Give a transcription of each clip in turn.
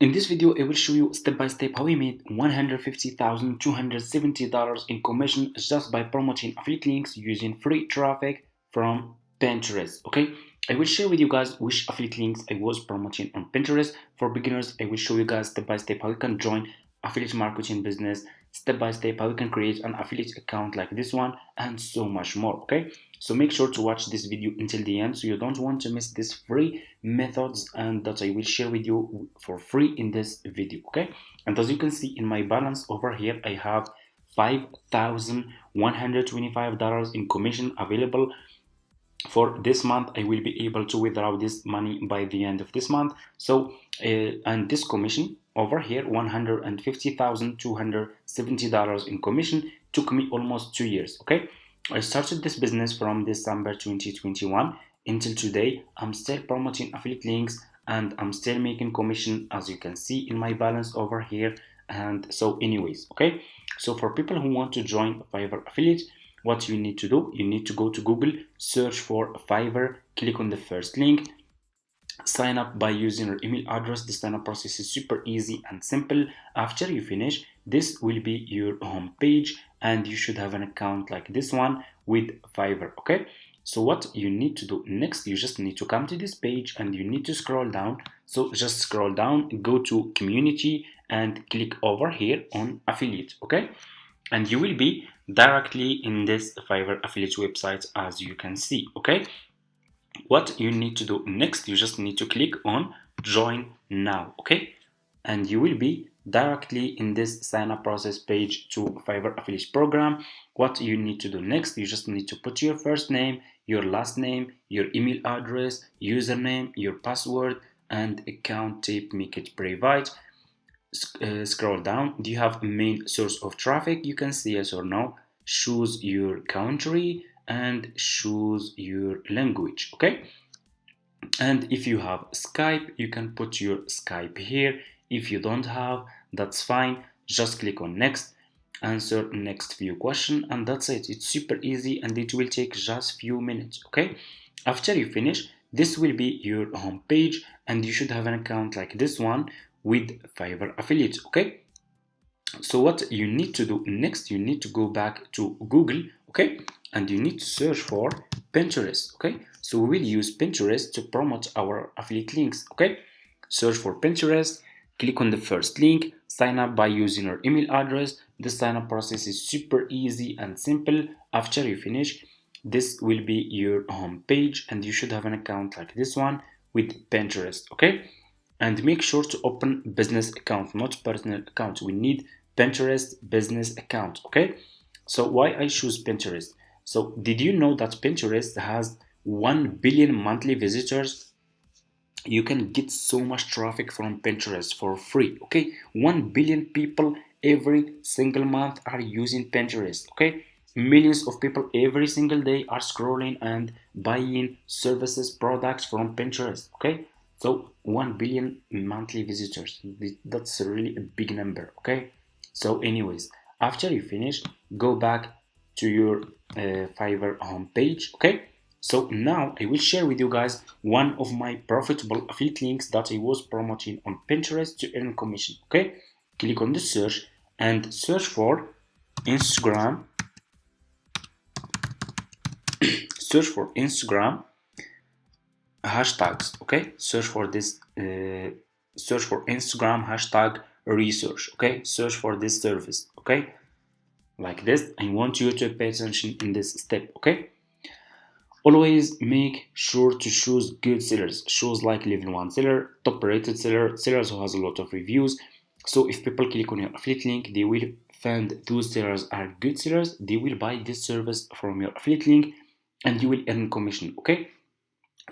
In this video, I will show you step by step how we made $150,270 in commission just by promoting affiliate links using free traffic from Pinterest. Okay, I will share with you guys which affiliate links I was promoting on Pinterest. For beginners, I will show you guys step by step how you can join affiliate marketing business, step by step how you can create an affiliate account like this one, and so much more. Okay, so make sure to watch this video until the end so you don't want to miss these free methods and that I will share with you for free in this video. Okay, and as you can see in my balance over here, I have $5,125 in commission available for this month. I will be able to withdraw this money by the end of this month. So and this commission over here, $150,270 in commission, took me almost 2 years. Okay, I started this business from December 2021 until today. I'm still promoting affiliate links and I'm still making commission, as you can see in my balance over here. And so anyways, okay, so for people who want to join Fiverr affiliate, what you need to do, you need to go to Google, search for Fiverr, click on the first link, sign up by using your email address. The sign up process is super easy and simple. After you finish, this will be your home page and you should have an account like this one with Fiverr. Okay, so what you need to do next, you just need to come to this page and you need to scroll down. So just scroll down, go to community and click over here on affiliate. Okay, and you will be directly in this Fiverr affiliate website, as you can see. Okay, what you need to do next, you just need to click on join now. Okay, and you will be directly in this sign up process page to Fiverr affiliate program. What you need to do next, you just need to put your first name, your last name, your email address, username, your password, and account type, make it private. Scroll down. Do you have a main source of traffic? You can say yes or no. Choose your country and choose your language. Okay, and if you have Skype, you can put your Skype here. If you don't have, that's fine. Just click on next, answer next few question, and that's it. It's super easy and it will take just few minutes. Okay, after you finish, this will be your home page and you should have an account like this one with Fiverr affiliate. Okay, so what you need to do next, you need to go back to Google. Okay, and you need to search for Pinterest. Okay, so we will use Pinterest to promote our affiliate links. Okay, search for Pinterest, click on the first link, sign up by using your email address. The sign up process is super easy and simple. After you finish, this will be your home page and you should have an account like this one with Pinterest. Okay, and make sure to open business account, not personal account. We need Pinterest business account. Okay, so why I choose Pinterest? So did you know that Pinterest has 1 billion monthly visitors? You can get so much traffic from Pinterest for free. Okay, 1 billion people every single month are using Pinterest. Okay, millions of people every single day are scrolling and buying services, products from Pinterest. Okay, so 1 billion monthly visitors, that's really a big number. Okay, so anyways, after you finish, go back to your Fiverr homepage. Okay, so now I will share with you guys one of my profitable affiliate links that I was promoting on Pinterest to earn commission. Okay, click on the search and search for Instagram. Search for Instagram hashtags. Okay, search for this. Search for Instagram hashtag research. Okay, search for this service. Okay, like this. I want you to pay attention in this step. Okay, always make sure to choose good sellers. Choose like level 1 seller, top rated seller, sellers who has a lot of reviews. So if people click on your affiliate link, they will find those sellers are good sellers. They will buy this service from your affiliate link and you will earn commission. Okay,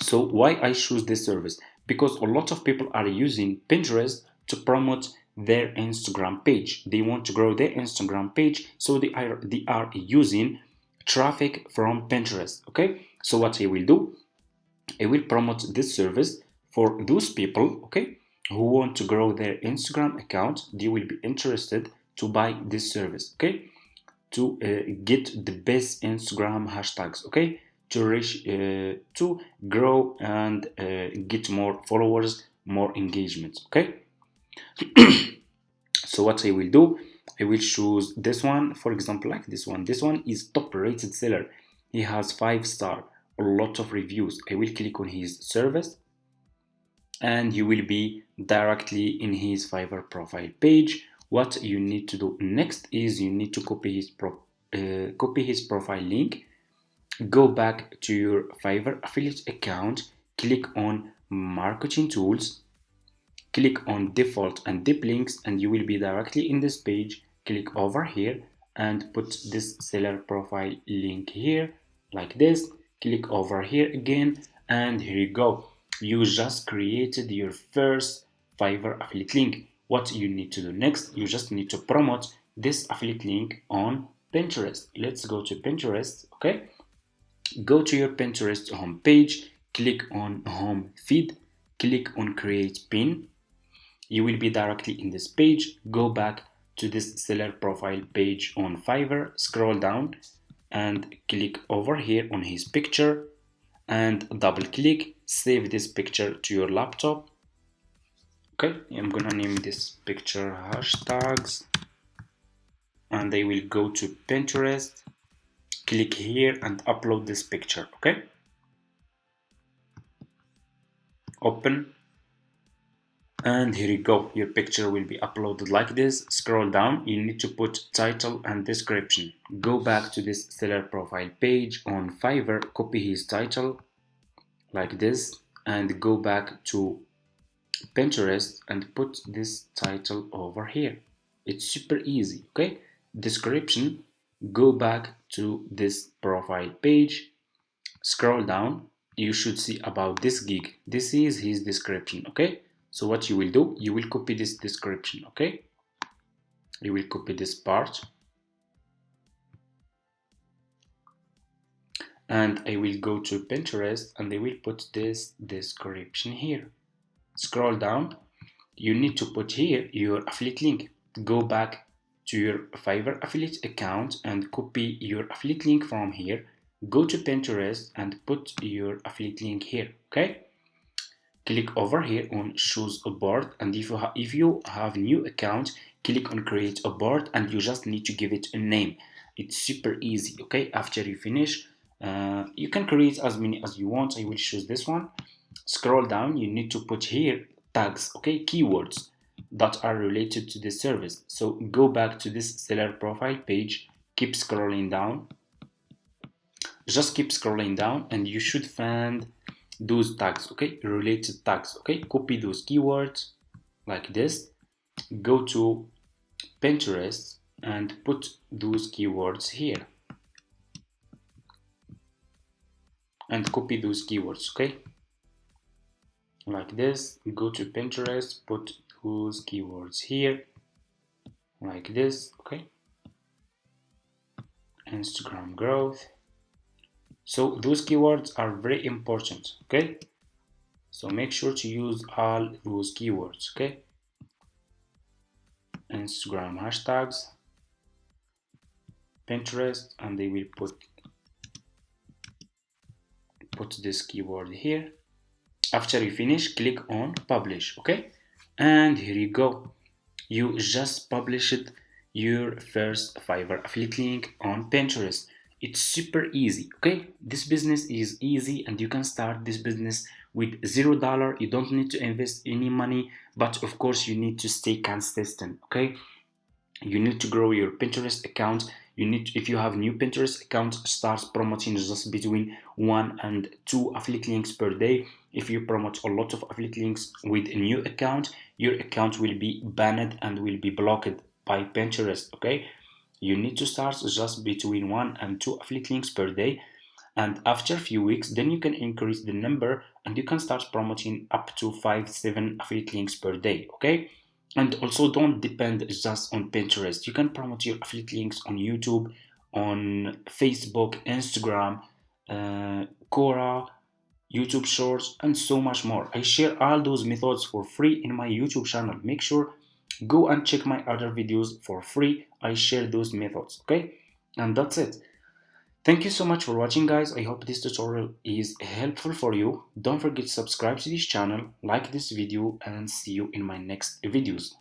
so why I choose this service? Because a lot of people are using Pinterest to promote their Instagram page. They want to grow their Instagram page, so they are using traffic from Pinterest. Okay, so what I will do, I will promote this service for those people, okay, who want to grow their Instagram account. They will be interested to buy this service. Okay, to get the best Instagram hashtags. Okay, to reach to grow and get more followers, more engagement. Okay, So what I will do, I will choose this one, for example, like this one. This one is top rated seller. He has 5 star, a lot of reviews. I will click on his service and you will be directly in his Fiverr profile page. What you need to do next is you need to copy his profile link, go back to your Fiverr affiliate account, click on marketing tools, click on default and deep links, and you will be directly in this page. Click over here and put this seller profile link here like this. Click over here again, and here you go. You just created your first Fiverr affiliate link. What you need to do next, you just need to promote this affiliate link on Pinterest. Let's go to Pinterest. Okay, go to your Pinterest home page, click on home feed, click on create pin. You will be directly in this page. Go back to this seller profile page on Fiverr, scroll down and click over here on his picture and double click. Save this picture to your laptop. Okay, I'm gonna name this picture hashtags, and I will go to Pinterest, click here and upload this picture. Okay, open, and here you go. Your picture will be uploaded like this. Scroll down, you need to put title and description. Go back to this seller profile page on Fiverr, copy his title like this, and go back to Pinterest and put this title over here. It's super easy. Okay, description, go back to this profile page, scroll down, you should see about this gig. This is his description. Okay, so what you will do, you will copy this description. Okay, you will copy this part, and I will go to Pinterest and I will put this description here. Scroll down, you need to put here your affiliate link. Go back to your Fiverr affiliate account and copy your affiliate link from here. Go to Pinterest and put your affiliate link here. Okay, click over here on choose a board, and if you have new account, click on create a board and you just need to give it a name. It's super easy. Okay, after you finish, you can create as many as you want. I will choose this one. Scroll down, you need to put here tags, okay, keywords that are related to this service. So go back to this seller profile page, keep scrolling down, just keep scrolling down, and you should find those tags, okay, related tags. Okay, copy those keywords like this, go to Pinterest and put those keywords here and copy those keywords. Okay, like this, go to Pinterest, put those keywords here like this. Okay, Instagram growth. So those keywords are very important. Okay, so make sure to use all those keywords. Okay, Instagram hashtags, Pinterest, and they will put this keyword here. After you finish, click on publish. Okay, and here you go, you just published your first Fiverr affiliate link on Pinterest. It's super easy. Okay, this business is easy and you can start this business with $0. You don't need to invest any money, but of course you need to stay consistent. Okay, you need to grow your Pinterest account. You need if you have new Pinterest account, start promoting just between 1 and 2 affiliate links per day. If you promote a lot of affiliate links with a new account, your account will be banned and will be blocked by Pinterest. Okay, you need to start just between 1 and 2 affiliate links per day, and after a few weeks then you can increase the number and you can start promoting up to 5-7 affiliate links per day. Okay, and also don't depend just on Pinterest. You can promote your affiliate links on YouTube, on Facebook, Instagram, Quora, YouTube Shorts, and so much more. I share all those methods for free in my YouTube channel. Make sure go and check my other videos for free. I share those methods. Okay, and that's it. Thank you so much for watching, guys. I hope this tutorial is helpful for you. Don't forget to subscribe to this channel, like this video, and see you in my next videos.